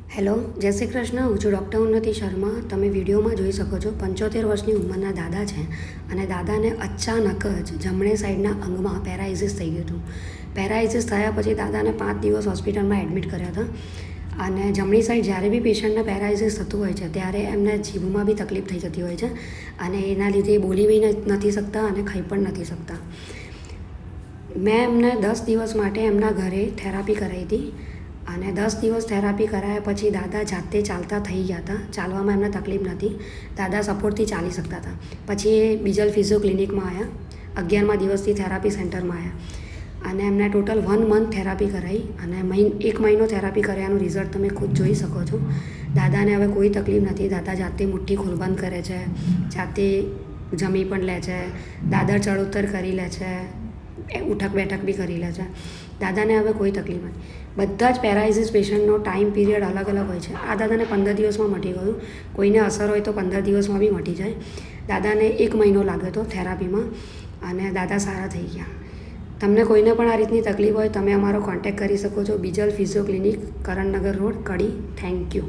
Hello, જય શ્રી કૃષ્ણ. હું છું ડૉક્ટર ઉન્નતિ શર્મા. તમે વિડીયોમાં જોઈ શકો છો 75 વર્ષની ઉંમરના દાદા છે અને દાદાને અચાનક જ જમણે સાઈડના અંગમાં પેરાલિસિસ થઈ ગયું હતું. પેરાલિસિસ થયા પછી દાદાને 5 દિવસ હોસ્પિટલમાં એડમિટ કર્યા હતા અને જમણી સાઈડ જ્યારે બી પેશન્ટને પેરાલિસિસ થતું હોય છે ત્યારે એમને જીભમાં બી તકલીફ થઈ જતી હોય છે અને એના લીધે એ બોલી બી નથી શકતા અને ખાઈ પણ નથી શકતા. મેં એમને 10 દિવસ માટે એમના ઘરે થેરાપી કરાવી હતી અને 10 દિવસ થેરાપી કરાયા પછી દાદા જાતે ચાલતા થઈ ગયા હતા. ચાલવામાં એમને તકલીફ નથી. દાદા સપોર્ટથી ચાલી શકતા હતા. પછી એ બીજલ ફિઝિયો ક્લિનિકમાં આવ્યા. 11મા દિવસથી થેરાપી સેન્ટરમાં આવ્યા અને એમને ટોટલ 1 મંથ થેરાપી કરાવી અને 1 મહિનો થેરાપી કર્યાનું રિઝલ્ટ તમે ખુદ જોઈ શકો છો. દાદાને હવે કોઈ તકલીફ નથી. દાદા જાતે મુઠ્ઠી ખોલબંધ કરે છે, જાતે જમી પણ લે છે, દાદર ચડોતર કરી લે છે, ઉઠક બેઠક બી કરી લે છે. દાદાને હવે કોઈ તકલીફ નથી. બધા જ પેરાલિસિસ પેશન્ટનો ટાઈમ પીરિયડ અલગ અલગ હોય છે. આ દાદાને 15 દિવસમાં મટી ગયું. કોઈને અસર હોય તો 15 દિવસમાં બી મટી જાય. દાદાને 1 મહિનો લાગ્યો હતો થેરાપીમાં અને દાદા સારા થઈ ગયા. તમને કોઈને પણ આ રીતની તકલીફ હોય તમે અમારો કોન્ટેક્ટ કરી શકો છો. Bijal physio clinic, Karannagar road, Kadi. Thank you.